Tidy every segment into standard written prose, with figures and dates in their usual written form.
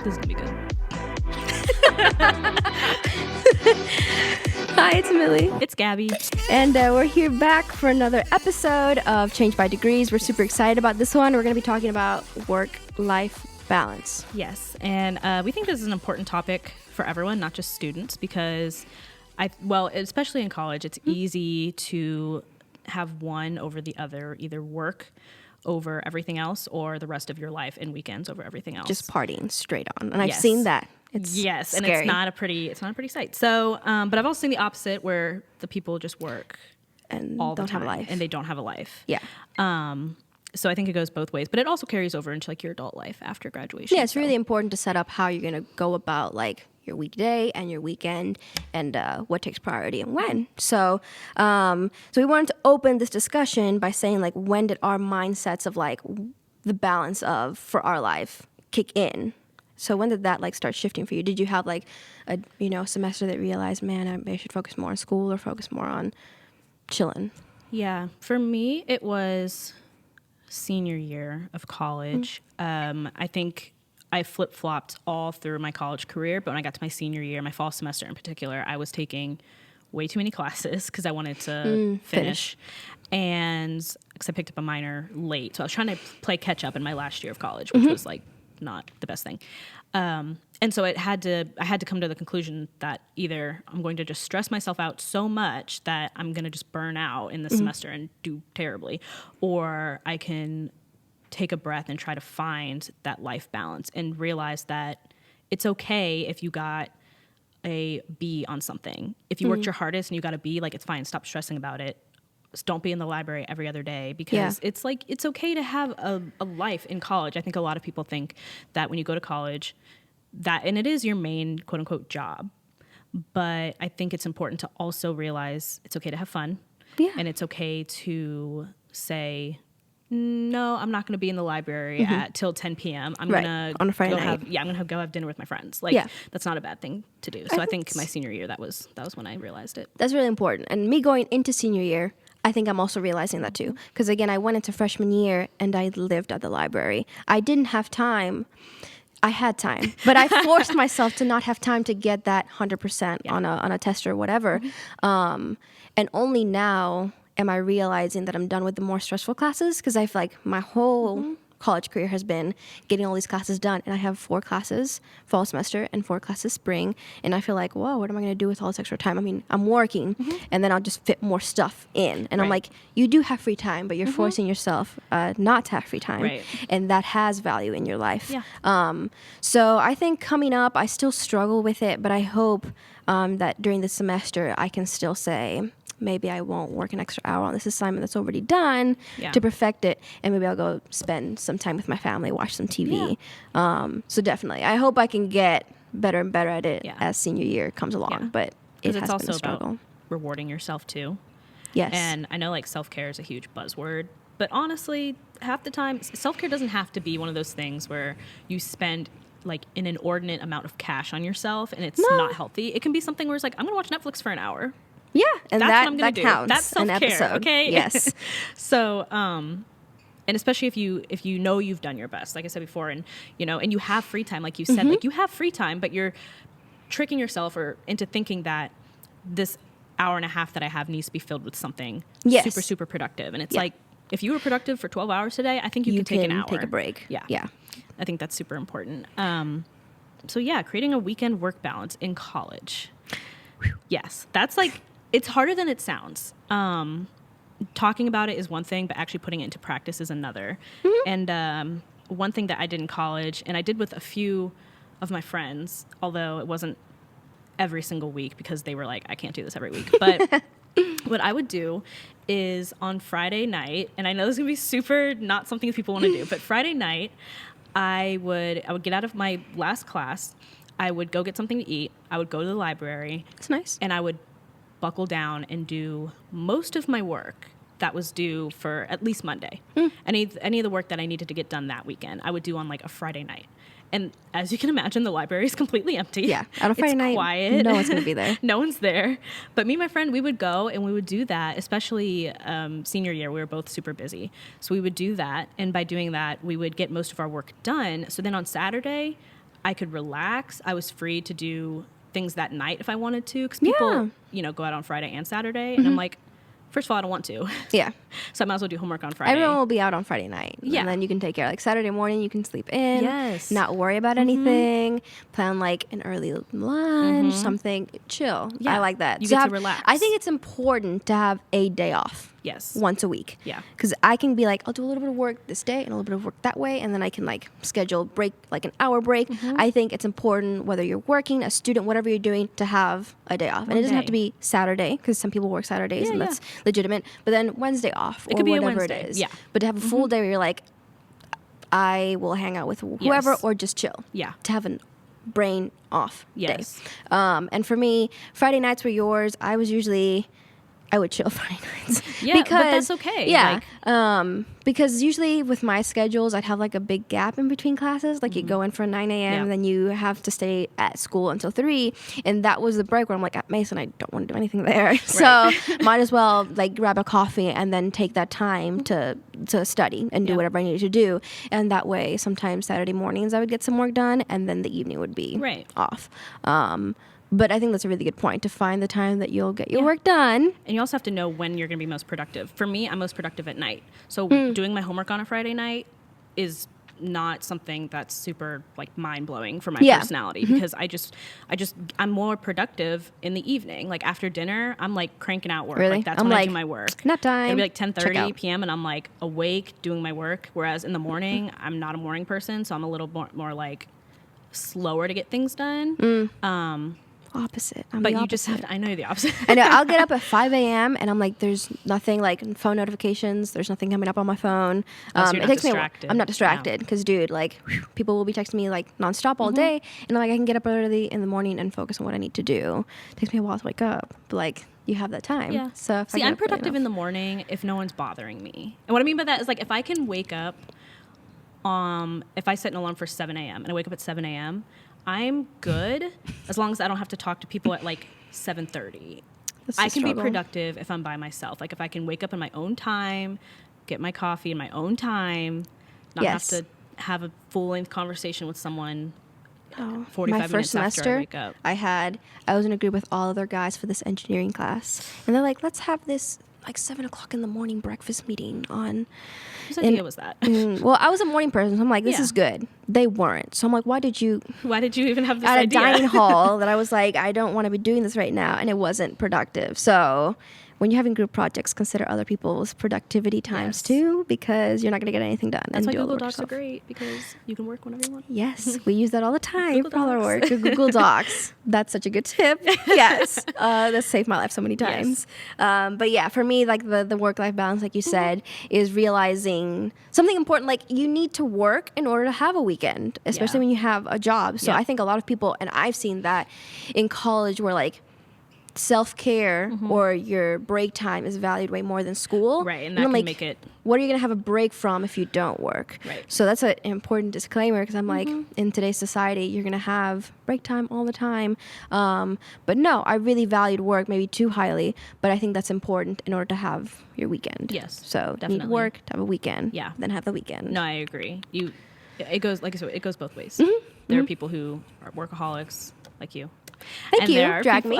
This is gonna be good. Hi, it's Millie. It's Gabby. And we're here back for another episode of Change by Degrees. We're super excited about this one. We're going to be talking about work-life balance. Yes, and we think this is an important topic for everyone, not just students, because especially in college, it's easy to have one over the other, either work over everything else or the rest of your life and weekends over everything else. Just partying straight on. And I've Yes. seen that. It's Yes, scary. and it's not a pretty sight. So, but I've also seen the opposite, where the people just work and all the don't time have a life. and they don't have a life. Yeah. So I think it goes both ways, but it also carries over into like your adult life after graduation. Yeah, it's really important to set up how you're going to go about like your weekday and your weekend and what takes priority and when. So we wanted to open this discussion by saying like, when did our mindsets of like the balance of for our life kick in? So when did that like start shifting for you? Did you have like a semester that realized, man, I should focus more on school or focus more on chilling? Yeah, for me, it was senior year of college. I think I flip-flopped all through my college career, but when I got to my senior year, my fall semester in particular, I was taking way too many classes because I wanted to finish. And because I picked up a minor late. So I was trying to play catch up in my last year of college, which was like not the best thing. And so I had to come to the conclusion that either I'm going to just stress myself out so much that I'm going to just burn out in the semester and do terribly, or I can take a breath and try to find that life balance and realize that it's okay if you got a B on something. If you worked your hardest and you got a B, like, it's fine. Stop stressing about it. Just don't be in the library every other day, because it's like, it's okay to have a life in college. I think a lot of people think that when you go to college, and it is your main quote unquote job, but I think it's important to also realize it's okay to have fun. Yeah. And it's okay to say, no, I'm not going to be in the library till 10 p.m. I'm going to on a Friday night. I'm going to go have dinner with my friends. Like, that's not a bad thing to do. So I think my senior year, that was when I realized it. That's really important. And me going into senior year, I think I'm also realizing that too. Because again, I went into freshman year and I lived at the library. I didn't have time. I had time, but I forced myself to not have time to get that 100% on a test or whatever. And only now am I realizing that I'm done with the more stressful classes, because I feel like my whole college career has been getting all these classes done, and I have 4 classes fall semester and 4 classes spring, and I feel like, whoa, what am I going to do with all this extra time? I mean, I'm working, and then I'll just fit more stuff in, and I'm like, you do have free time, but you're forcing yourself not to have free time, and that has value in your life. So I think coming up, I still struggle with it, but I hope that during the semester I can still say, maybe I won't work an extra hour on this assignment that's already done to perfect it, and maybe I'll go spend some time with my family, watch some TV. So definitely, I hope I can get better and better at it as senior year comes along, but it has been a struggle. About rewarding yourself too. Yes. And I know like self-care is a huge buzzword, but honestly, half the time, self-care doesn't have to be one of those things where you spend like an inordinate amount of cash on yourself and it's not healthy. It can be something where it's like, I'm going to watch Netflix for an hour. Yeah, and that's what I'm gonna do. Counts. That's self-care, okay? Yes. So, and especially if you know you've done your best, like I said before, and and you have free time, like you said, like you have free time, but you're tricking yourself into thinking that this hour and a half that I have needs to be filled with something super, super productive. And it's like, if you were productive for 12 hours today, I think you can take an hour. Take a break. Yeah. I think that's super important. So yeah, creating a weekend work balance in college. Yes, that's like, it's harder than it sounds. Talking about it is one thing, but actually putting it into practice is another. And one thing that I did in college, and I did with a few of my friends, although it wasn't every single week because they were like, I can't do this every week. But what I would do is on Friday night, and I know this is going to be super not something that people want to do, but Friday night, I would get out of my last class, I would go get something to eat, I would go to the library. It's nice. And I would buckle down and do most of my work that was due for at least Monday. Any of the work that I needed to get done that weekend, I would do on like a Friday night. And as you can imagine, the library is completely empty. Yeah, on a Friday night, quiet. No one's going to be there. No one's there. But me and my friend, we would go and we would do that, especially senior year. We were both super busy. So we would do that. And by doing that, we would get most of our work done. So then on Saturday, I could relax. I was free to do things that night if I wanted to, because people, go out on Friday and Saturday, and I'm like, first of all, I don't want to. Yeah. So I might as well do homework on Friday. Everyone will be out on Friday night. Yeah. And then you can take care. Like Saturday morning, you can sleep in. Yes. Not worry about anything. Plan like an early lunch, something. Chill. Yeah. I like that. You get to relax. I think it's important to have a day off. Yes. Once a week. Yeah. Because I can be like, I'll do a little bit of work this day and a little bit of work that way. And then I can like schedule break, like an hour break. I think it's important, whether you're working, a student, whatever you're doing, to have a day off. And it doesn't have to be Saturday, because some people work Saturdays and that's legitimate. But then Wednesday off, It or could be a whatever it Wednesday. is. Yeah. But to have a full day where you're like, I will hang out with whoever or just chill. Yeah. To have a brain off Yes. day. And for me, Friday nights were yours. I would chill Friday nights. Yeah, but that's okay. Yeah. Because usually with my schedules, I'd have like a big gap in between classes. Like you go in for 9 a.m. and then you have to stay at school until 3. And that was the break where I'm like, at Mason, I don't want to do anything there. So might as well like grab a coffee and then take that time to study and do whatever I needed to do. And that way, sometimes Saturday mornings I would get some work done, and then the evening would be off. But I think that's a really good point, to find the time that you'll get your work done. And you also have to know when you're going to be most productive. For me, I'm most productive at night. So doing my homework on a Friday night is not something that's super like mind blowing for my personality, because I'm more productive in the evening. Like after dinner, I'm like cranking out work. Really? Like that's when I do my work. Nap time. It'll be like 10:30 p.m. and I'm like awake doing my work. Whereas in the morning, I'm not a morning person, so I'm a little more like slower to get things done. Opposite. But you just have to, I know you're the opposite. I know. I'll get up at 5 a.m. and I'm like, there's nothing like phone notifications. There's nothing coming up on my phone. So you're not distracted. I'm not distracted because, dude, like people will be texting me like nonstop all day, and I'm like, I can get up early in the morning and focus on what I need to do. It takes me a while to wake up, but like you have that time. Yeah. So see, I'm productive in the morning if no one's bothering me. And what I mean by that is like if I can wake up, if I set an alarm for 7 a.m. and I wake up at 7 a.m., I'm good as long as I don't have to talk to people at like 7:30. I can be productive if I'm by myself. Like if I can wake up in my own time, get my coffee in my own time, not have to have a full-length conversation with someone 45 minutes after I wake up. I was in a group with all other guys for this engineering class, and they're like, let's have this like 7 o'clock in the morning breakfast meeting on. Whose idea was that? Well, I was a morning person, so I'm like, this is good. They weren't. So I'm like, why did you even have this at idea? a dining hall that I was like, I don't want to be doing this right now, and it wasn't productive. So when you're having group projects, consider other people's productivity times too, because you're not going to get anything done. That's why Google Docs are great, because you can work whenever you want. Yes, we use that all the time for all our work. Google Docs. That's such a good tip. Yes, that saved my life so many times. Yes. But yeah, for me, like the work-life balance, like you said, is realizing something important. Like you need to work in order to have a weekend, especially when you have a job. So I think a lot of people, and I've seen that in college, where like self-care or your break time is valued way more than school. Right, and that can make it... What are you going to have a break from if you don't work? Right. So that's an important disclaimer, because I'm like, in today's society, you're going to have break time all the time. But no, I really valued work, maybe too highly, but I think that's important in order to have your weekend. Yes, so definitely. You need work to have a weekend, Yeah. then have the weekend. No, I agree. It goes, like I said, it goes both ways. There are people who are workaholics, like you. Thank you. Drag me.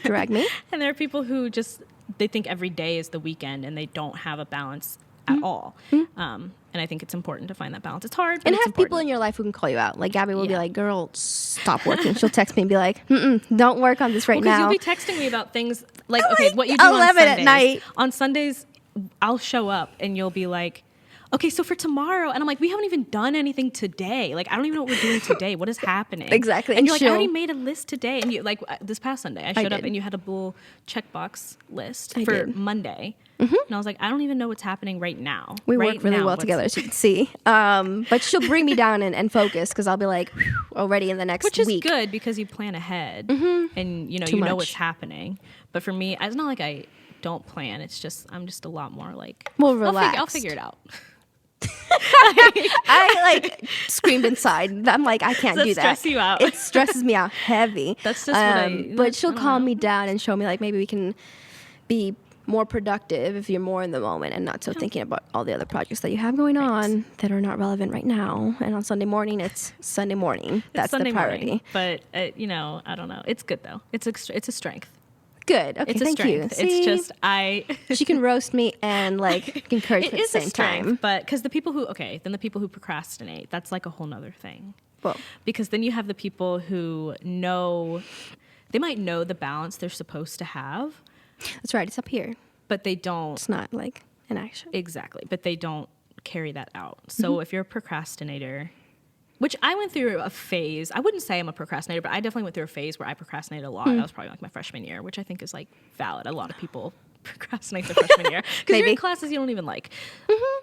Drag me. And there are people who they think every day is the weekend and they don't have a balance at all. And I think it's important to find that balance. It's hard, but and it's have important. people in your life who can call you out. Like Gabby will be like, girl, stop working. She'll text me and be like, don't work on this right now. Because you'll be texting me about things like, okay, what you do 11 on Sundays. at night. On Sundays, I'll show up and you'll be like, okay, so for tomorrow, and I'm like, we haven't even done anything today. Like, I don't even know what we're doing today. What is happening? Exactly. And you're like, I already made a list today. And you like this past Sunday, I showed up did. and you had a little checkbox list for Monday. And I was like, I don't even know what's happening right now. We work really well together, as you can see. But she'll bring me down and focus, because I'll be like, already in the next week. Which is good, because you plan ahead and you know what's happening. But for me, it's not like I don't plan. It's just I'm just a lot more like, relaxed. I'll figure it out. I like screamed inside. I'm like, I can't do that. Stress you out. It stresses me out heavy. That's just what But she'll calm me down and show me like maybe we can be more productive if you're more in the moment and not so thinking about all the other projects that you have going on that are not relevant right now. And on Sunday morning, it's Sunday morning. That's Sunday the priority. Morning, but I don't know. It's good though. It's a strength. Good. Okay, It's a thank strength. you. It's just She can roast me and like encourage it me at is the a same strength, time. but because the people who procrastinate, that's like a whole nother thing. Well, Because then you have the people who they might know the balance they're supposed to have, that's right. It's up here. but they don't. It's not like an action. Exactly, but they don't carry that out. So if you're a procrastinator, which I went through a phase, I wouldn't say I'm a procrastinator, but I definitely went through a phase where I procrastinated a lot. That was probably like my freshman year, which I think is like valid. A lot of people procrastinate their freshman year because you're in classes you don't even like,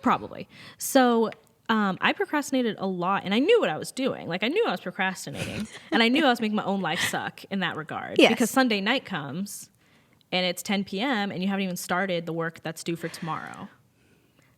probably. So I procrastinated a lot, and I knew what I was doing. Like I knew I was procrastinating, and I knew I was making my own life suck in that regard. Yes. Because Sunday night comes, and it's 10 p.m. and you haven't even started the work that's due for tomorrow.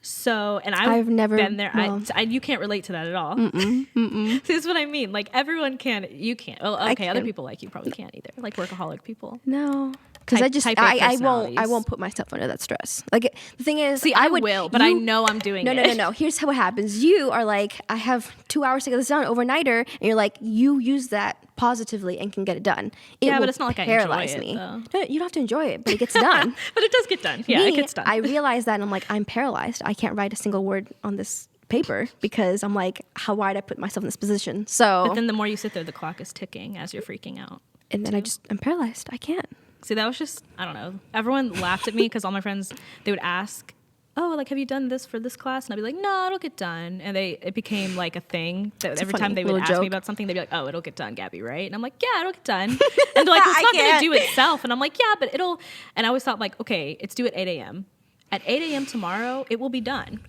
So, and I've never been there. well. You can't relate to that at all. See, this is what I mean. Like everyone can. You can't. Well, okay, other can. people like you probably can't either. Like workaholic people. No, because Type A I personalities. won't put myself under that stress. Like the thing is, See, I will, but I know I'm doing it. No. Here's how it happens. You are like, I have 2 hours to get this done, overnighter, and you're like, you use that positively and can get it done. Yeah, will but it's not like I enjoy paralyze it, me. though. No, you don't have to enjoy it, but it gets done. But it does get done. Yeah, Me, it gets done. I realize that, and I'm like, I'm paralyzed. I can't write a single word on this paper because I'm like, why did I put myself in this position? So, But then the more you sit there, the clock is ticking as you're freaking out. and then I'm paralyzed. I can't. See, that was just, I don't know. Everyone laughed at me because all my friends, they would ask, oh, like, have you done this for this class? And I'd be like, no, it'll get done. And it became like a thing that every time they would ask me about something, they'd be like, oh, it'll get done, Gabby, right? And I'm like, yeah, it'll get done. And they're like, well, it's not going to do itself. And I'm like, yeah, but it'll. And I always thought like, okay, it's due at 8 a.m. At 8 a.m. tomorrow, it will be done.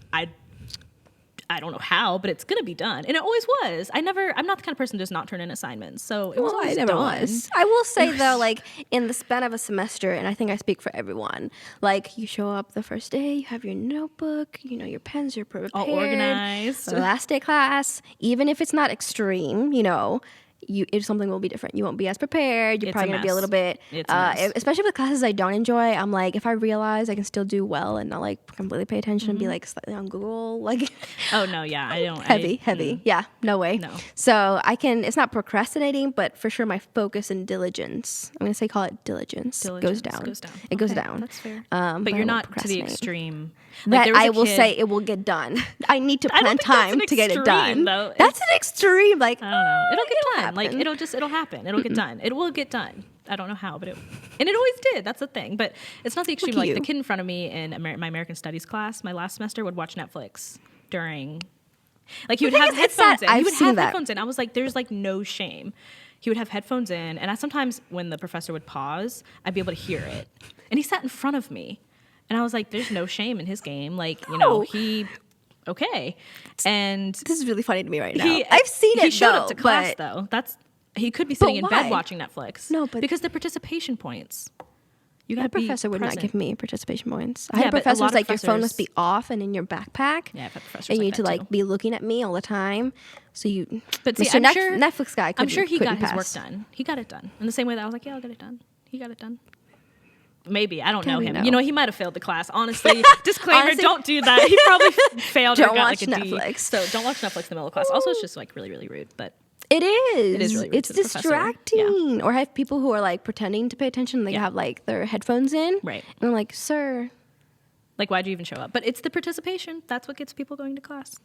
I don't know how, but it's going to be done. And it always was. I'm not the kind of person who does not turn in assignments. So it was always I never done. was. I will say though, like in the span of a semester, and I think I speak for everyone, like you show up the first day, you have your notebook, your pens, you're prepared. All organized. The last day class, even if it's not extreme, something will be different. You won't be as prepared. You're It's probably a going to be a mess. little bit, It's a mess. especially with classes I don't enjoy. I'm like, if I realize I can still do well and not like completely pay attention and be like slightly on Google, like Oh, no, yeah, I don't. heavy. Yeah, no way. No. So it's not procrastinating, but for sure my focus and diligence, I'm going to call it diligence, goes down. It goes Okay, down. That's fair. But But I you're won't not to the procrastinate. extreme. That there was I a will kid- say it will get done. I need to I don't plan think that's time an to get it extreme, done. though. That's an extreme. Like, I don't know. It'll get done. happen. Like it'll happen. It'll get done. It will get done. I don't know how, but and it always did. That's the thing. But it's not the extreme. Look at Like the you. kid in front of me in my American Studies class, my last semester, would watch Netflix during. Like he would The thing have is, it's headphones that in. He I've would seen have that. headphones in. I was like, there's like no shame. He would have headphones in, and I sometimes when the professor would pause, I'd be able to hear it. And he sat in front of me, and I was like, there's no shame in his game. Like No. he. Okay, and this is really funny to me right now. I've seen it. He showed though, up to class but though. He could be sitting in why? bed watching Netflix. No, but- because they're participation points. You my got to be professor would not present. give me participation points. I Yeah, had but a professors lot of like your phone must be professors- off and in your backpack. Yeah, I've had professors and you like need to that, like too. be looking at me all the time. So you, But see, Mr. I'm sure Netflix guy. I'm sure he got couldn't his pass. work done. He got it done in the same way that I was like, yeah, I'll get it done. He got it done. Maybe I don't know Probably him. no. You know, he might have failed the class. Honestly, disclaimer: Honestly- don't do that. He probably failed or Don't got watch like a D. Netflix. So don't watch Netflix in the middle of class. Also, it's just like really, really rude. But It is. It is really rude It's to the professor. distracting. Or I have people who are like pretending to pay attention. They have like their headphones in. Right. And I'm like, sir. like, why'd you even show up? But it's the participation. That's what gets people going to class.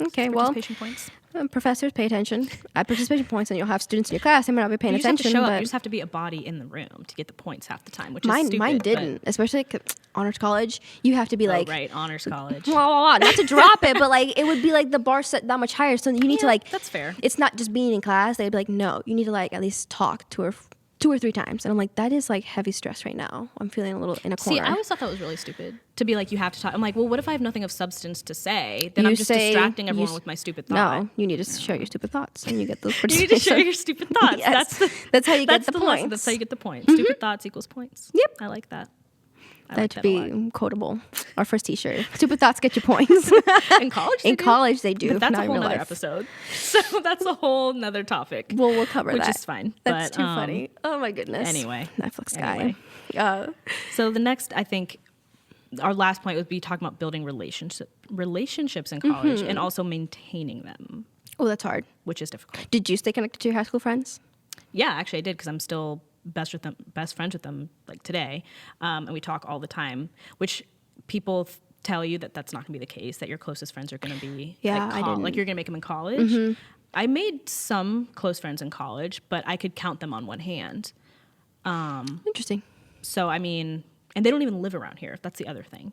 Okay, well, Participation points. professors pay attention. At participation points, and you'll have students in your class. They might not be paying You just have to attention. show up. But You just have to be a body in the room to get the points half the time, which is mine stupid. didn't. Especially 'cause honors college. You have to be But, like, right, honors college. blah, blah, blah. Not to drop it, but like it would be like the bar set that much higher. So you need to Yeah, like. that's fair. It's not just being in class. They'd be like, no, you need to like at least talk to her 2 or 3 times. And I'm like, that is like heavy stress right now. I'm feeling a little in a See, corner. I always thought that was really stupid to be like, you have to talk. I'm like, well, what if I have nothing of substance to say? Then You I'm just say- distracting you everyone s- with my stupid thought. No, you need to share your stupid thoughts, and you get those. You need to share your stupid thoughts. Yes. That's how you get that's the lesson. points. That's how you get the points. Stupid thoughts equals points. Yep. I like that. I That like should that a be lot. quotable. Our first T-shirt. Stupid thoughts get you points. In college, In college, they do. But that's not a in whole real nother life. episode. So that's a whole nother topic. We'll cover which that. is fine. That's but, too funny. Oh my goodness. Anyway. Netflix guy. Anyway. So the next, I think, our last point would be talking about building relationships in college and also maintaining them, Oh, that's hard. which is difficult. Did you stay connected to your high school friends? Yeah, actually, I did because I'm still best friends with them like today, and we talk all the time. Which people tell you that's not going to be the case. That your closest friends are going to be Yeah, like, I didn't. like you're going to make them in college. I made some close friends in college, but I could count them on one hand. Interesting. So I mean, and they don't even live around here. That's the other thing.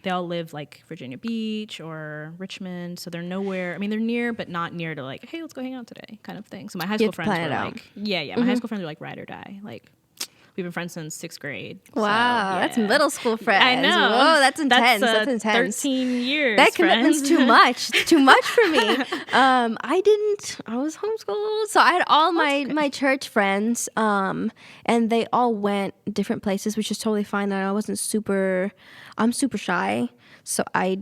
They all live like Virginia Beach or Richmond, so they're nowhere. I mean, they're near, but not near to like, hey, let's go hang out today, kind of thing. So my high You school have to friends plan were it out. like, my high school friends were like ride or die. Like we've been friends since 6th grade. Wow, So, that's yeah. middle school friends. I know. Whoa, that's intense. That's, intense. 13 years. That commitment's friends. too much. It's too much for me. I was homeschooled, so I had all my church friends, and they all went different places, which is totally fine. And I'm super shy, so I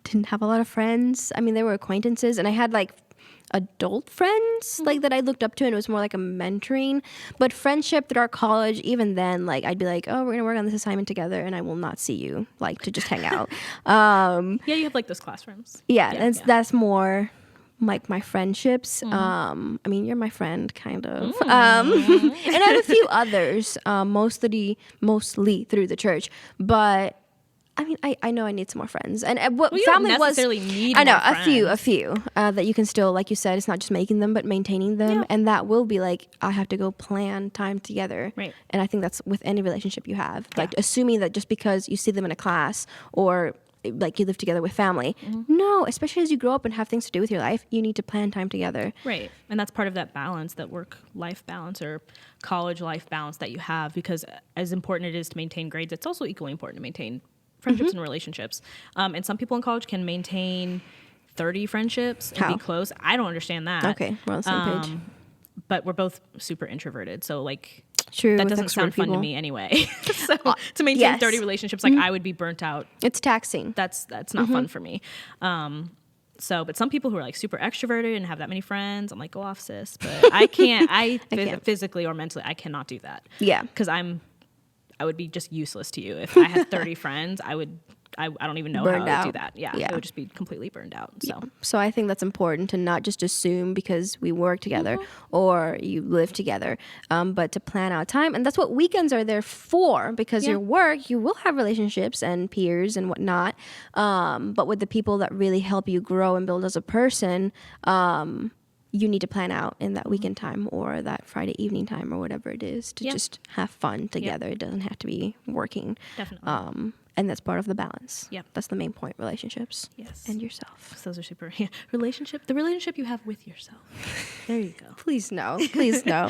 didn't have a lot of friends. I mean, they were acquaintances, and I had like adult friends like that I looked up to, and it was more like a mentoring. But friendship throughout college, even then, like I'd be like, oh, we're gonna work on this assignment together, and I will not see you, like to just hang out. Yeah, you have like those classrooms. That's more like my friendships. I mean, you're my friend, kind of. And I have a few others, mostly through the church, but. I mean, I know I need some more friends, and what Well, you family don't was. necessarily need I know more a few that you can still, like you said, it's not just making them, but maintaining them, Yeah. and that will be like I have to go plan time together, Right. And I think that's with any relationship you have, like assuming that just because you see them in a class or like you live together with family, no, especially as you grow up and have things to do with your life, you need to plan time together. Right. And that's part of that balance, that work-life balance or college life balance that you have, because as important it is to maintain grades, it's also equally important to maintain friendships and relationships. And some people in college can maintain 30 friendships and be close. I don't understand that. Okay, we're on the same page. But we're both super introverted. So like True, that with doesn't sound extroverted fun to people. me anyway. So to maintain yes. 30 relationships, like I would be burnt out. It's taxing. That's not fun for me. But some people who are like super extroverted and have that many friends, I'm like, go off, sis. But I can't. can't. Physically or mentally, I cannot do that. Yeah. Because I would be just useless to you. If I had 30 friends, I don't even know Burned how I would out. do that. Yeah, Yeah. it would just be completely burned out. So So I think that's important to not just assume because we work together or you live together, but to plan out time. And that's what weekends are there for, because your work, you will have relationships and peers and whatnot. But with the people that really help you grow and build as a person, you need to plan out in that weekend time or that Friday evening time or whatever it is to just have fun together. It doesn't have to be working. definitely. And that's part of the balance. Yep. That's the main point, relationships. Yes. And yourself. So those are super. Yeah. The relationship you have with yourself. There you go. Please no. Please no. I would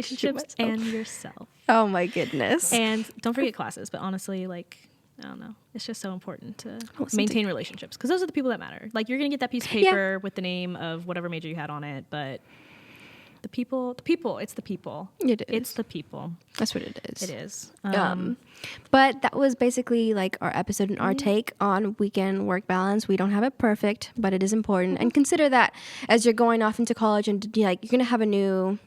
shoot Relationships myself. and yourself. Oh my goodness. And don't forget classes. But honestly, like, I don't know. It's just so important to listen maintain relationships, because those are the people that matter. Like, you're going to get that piece of paper with the name of whatever major you had on it, but it's the people. It is. It's the people. That's what it is. It is. But that was basically like our episode and our take on weekend work balance. We don't have it perfect, but it is important. And consider that as you're going off into college and like you're going to have a new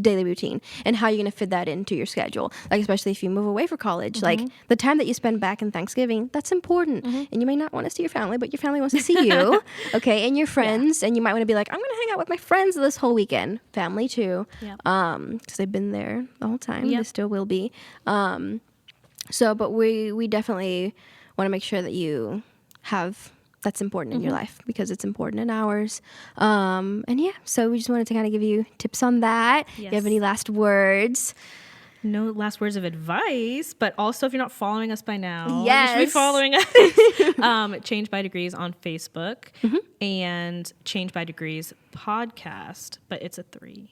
daily routine, and how you're going to fit that into your schedule. Like, especially if you move away for college, like the time that you spend back in Thanksgiving, that's important. And you may not want to see your family, but your family wants to see you. Okay. And your friends, and you might want to be like, I'm going to hang out with my friends this whole weekend. Family too. Yep. Because they've been there the whole time. Yep. They still will be. But we definitely want to make sure that you have that's important in your life, because it's important in ours. So we just wanted to kind of give you tips on that. Yes. You have any last words? No last words of advice, but also if you're not following us by now, you Yes. should be following us. Change by Degrees on Facebook and Change by Degrees podcast, but it's a 3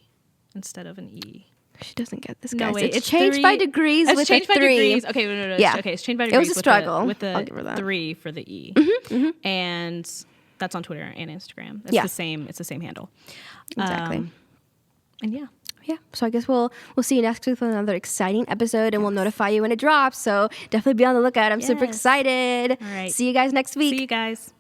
instead of an E. She doesn't get this, No, guys. wait, it's changed 3 by degrees it's with changed a by 3. degrees. Okay, no. Yeah. Okay, it's changed by It degrees was a struggle. with I'll a give her that. 3 for the E. And that's on Twitter and Instagram. It's Yeah. the same. It's the same handle. Exactly. And yeah. yeah, so I guess we'll see you next week with another exciting episode, and we'll notify you when it drops. So definitely be on the lookout. I'm super Yes. excited. All right. See you guys next week. See you guys.